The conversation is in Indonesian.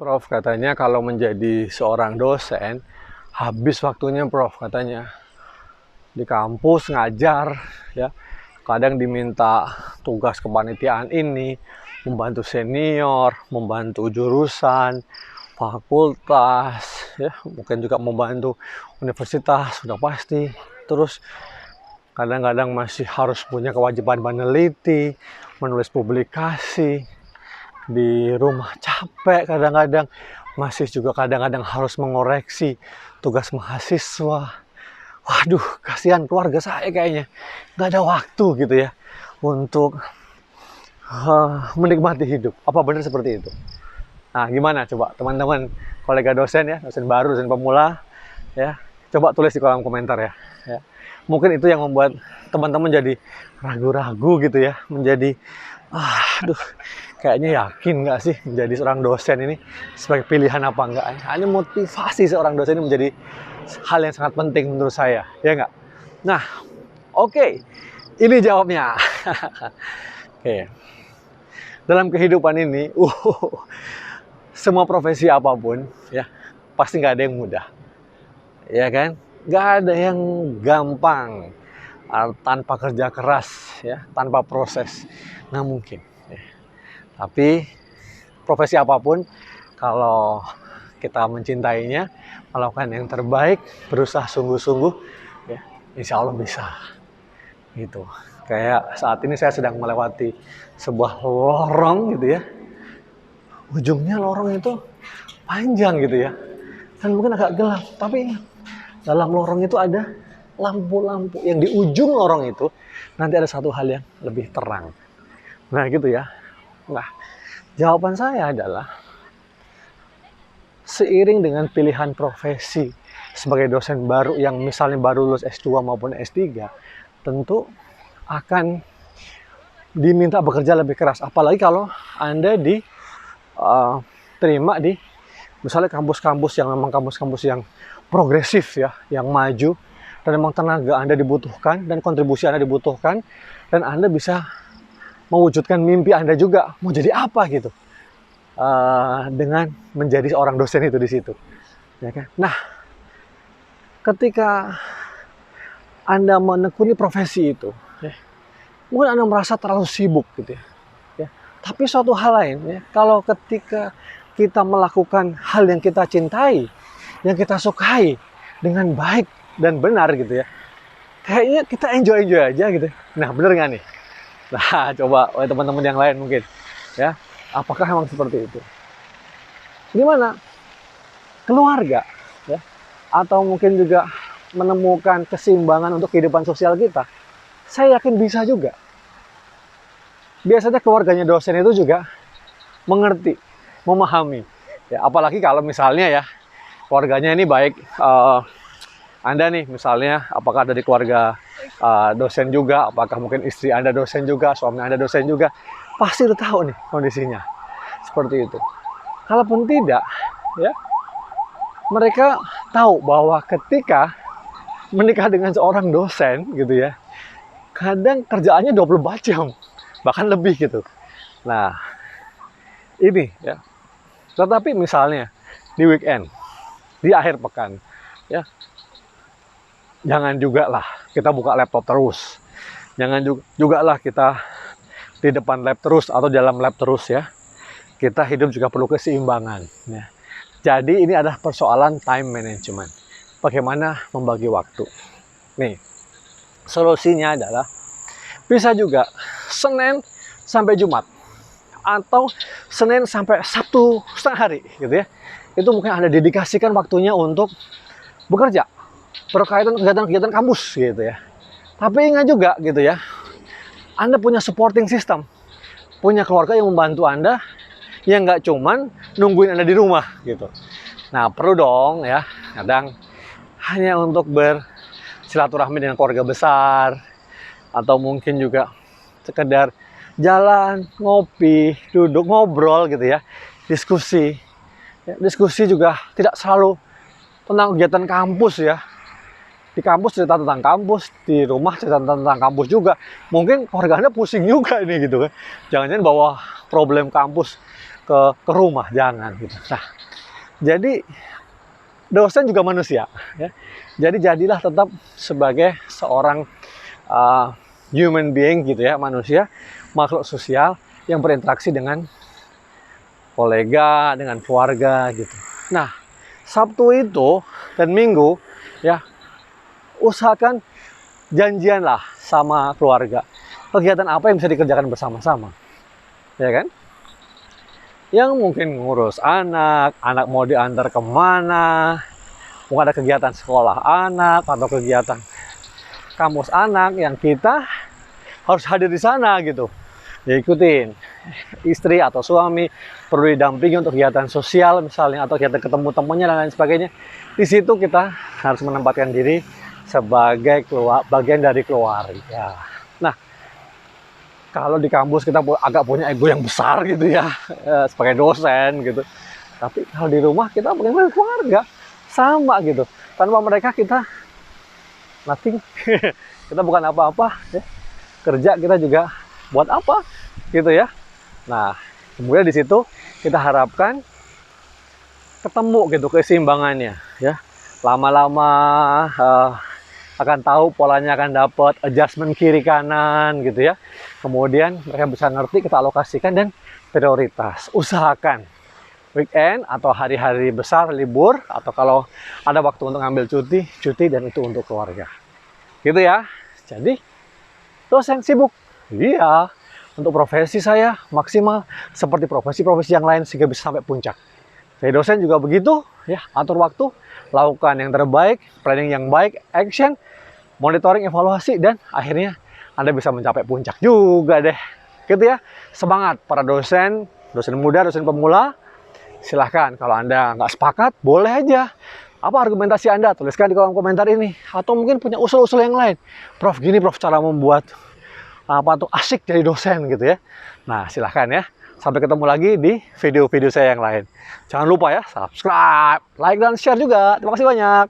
Prof, katanya kalau menjadi seorang dosen, habis waktunya Prof, katanya. Di kampus ngajar, ya. Kadang diminta tugas kepanitiaan ini, membantu senior, membantu jurusan, fakultas, ya. Mungkin juga membantu universitas, sudah pasti. Terus kadang-kadang masih harus punya kewajiban meneliti, menulis publikasi. Di rumah capek kadang-kadang, masih juga kadang-kadang harus mengoreksi tugas mahasiswa. Waduh, kasihan keluarga saya kayaknya, nggak ada waktu gitu ya untuk menikmati hidup. Apa benar seperti itu? Nah, gimana coba teman-teman kolega dosen ya, dosen baru, dosen pemula ya, coba tulis di kolom komentar ya. Mungkin itu yang membuat teman-teman jadi ragu-ragu gitu ya, menjadi aduh, kayaknya yakin nggak sih menjadi seorang dosen ini sebagai pilihan apa enggak. Hanya motivasi seorang dosen ini menjadi hal yang sangat penting menurut saya, ya nggak? Nah, oke, ini jawabnya. Oke. Dalam kehidupan ini, semua profesi apapun, ya, pasti nggak ada yang mudah. Ya kan? Nggak ada yang gampang. Tanpa kerja keras, ya, tanpa proses, nggak mungkin. Ya. Tapi profesi apapun, kalau kita mencintainya, melakukan yang terbaik, berusaha sungguh-sungguh, ya, insya Allah bisa. Gitu. Kayak saat ini saya sedang melewati sebuah lorong gitu ya. Ujungnya lorong itu panjang gitu ya. Dan mungkin agak gelap, tapi dalam lorong itu ada lampu-lampu yang di ujung lorong itu nanti ada satu hal yang lebih terang. Nah gitu ya. Nah, jawaban saya adalah seiring dengan pilihan profesi sebagai dosen baru yang misalnya baru lulus S2 maupun S3, tentu akan diminta bekerja lebih keras. Apalagi kalau Anda diterima di misalnya kampus-kampus yang memang kampus-kampus yang progresif ya, yang maju, dan memang tenaga Anda dibutuhkan dan kontribusi Anda dibutuhkan, dan Anda bisa mewujudkan mimpi Anda juga mau jadi apa gitu dengan menjadi seorang dosen itu di situ, ya kan? Nah, ketika Anda menekuni profesi itu, ya, mungkin Anda merasa terlalu sibuk gitu ya. Tapi suatu hal lain, ya, kalau ketika kita melakukan hal yang kita cintai, yang kita sukai dengan baik dan benar gitu ya, kayaknya kita enjoy aja gitu. Nah, bener nggak nih? Nah, coba oleh teman-teman yang lain mungkin ya, apakah memang seperti itu? Gimana keluarga ya, atau mungkin juga menemukan keseimbangan untuk kehidupan sosial kita? Saya yakin bisa juga. Biasanya keluarganya dosen itu juga mengerti, memahami ya, apalagi kalau misalnya ya keluarganya ini baik, Anda nih misalnya apakah dari keluarga dosen juga, apakah mungkin istri Anda dosen juga, suami Anda dosen juga, pasti udah tahu nih kondisinya seperti itu. Kalaupun tidak, ya, mereka tahu bahwa ketika menikah dengan seorang dosen gitu ya, kadang kerjaannya 24 jam, bahkan lebih gitu. Nah, ini ya. Tetapi misalnya di weekend, di akhir pekan, ya, jangan juga lah kita buka laptop terus. Jangan juga lah kita di depan lab terus atau dalam lab terus ya. Kita hidup juga perlu keseimbangan. Ya. Jadi ini adalah persoalan time management. Bagaimana membagi waktu. Nih, solusinya adalah bisa juga Senin sampai Jumat. Atau Senin sampai Sabtu setengah hari gitu ya. Itu mungkin Anda dedikasikan waktunya untuk bekerja, berkaitan kegiatan-kegiatan kampus gitu ya. Tapi ingat juga gitu ya, Anda punya supporting system, punya keluarga yang membantu Anda, yang nggak cuman nungguin Anda di rumah gitu. Nah, perlu dong ya, kadang hanya untuk bersilaturahmi dengan keluarga besar, atau mungkin juga sekedar jalan, ngopi, duduk, ngobrol gitu ya, diskusi. Ya, diskusi juga tidak selalu tentang kegiatan kampus ya. Di kampus cerita tentang kampus, di rumah cerita tentang kampus juga. Mungkin keluarga Anda pusing juga ini gitu kan. Jangan-jangan bawa problem kampus ke rumah, jangan gitu. Nah, jadi dosen juga manusia, ya. Jadi jadilah tetap sebagai seorang human being gitu ya, manusia, makhluk sosial yang berinteraksi dengan kolega, dengan keluarga gitu. Nah, Sabtu itu dan Minggu ya, usahakan janjian lah sama keluarga. Kegiatan apa yang bisa dikerjakan bersama-sama, ya kan? Yang mungkin ngurus anak mau diantar kemana, mungkin ada kegiatan sekolah anak atau kegiatan kampus anak yang kita harus hadir di sana gitu. Ya ikutin. Istri atau suami perlu didampingi untuk kegiatan sosial misalnya, atau kegiatan ketemu temannya dan lain sebagainya. Di situ kita harus menempatkan diri sebagai bagian dari keluarga. Nah, kalau di kampus kita agak punya ego yang besar gitu ya, sebagai dosen gitu. Tapi kalau di rumah kita bagaimana keluarga, sama gitu. Tanpa mereka kita nothing. Kita bukan apa-apa ya. Kerja kita juga buat apa gitu ya. Nah, kemudian di situ kita harapkan ketemu gitu keseimbangannya ya. Lama-lama akan tahu polanya, akan dapat adjustment kiri kanan gitu ya. Kemudian mereka bisa ngerti, kita alokasikan dan prioritas. Usahakan weekend atau hari-hari besar libur, atau kalau ada waktu untuk ngambil cuti dan itu untuk keluarga. Gitu ya. Jadi dosen sibuk. Iya. Untuk profesi saya maksimal seperti profesi-profesi yang lain sehingga bisa sampai puncak. Jadi dosen juga begitu ya, atur waktu, lakukan yang terbaik, planning yang baik, action, monitoring, evaluasi, dan akhirnya Anda bisa mencapai puncak juga deh. Gitu ya. Semangat para dosen muda, dosen pemula. Silahkan kalau Anda nggak sepakat, boleh aja. Apa argumentasi Anda? Tuliskan di kolom komentar ini. Atau mungkin punya usul-usul yang lain. Prof, gini Prof cara membuat apa tuh asik jadi dosen gitu ya. Nah, silahkan ya. Sampai ketemu lagi di video-video saya yang lain. Jangan lupa ya, subscribe, like, dan share juga. Terima kasih banyak.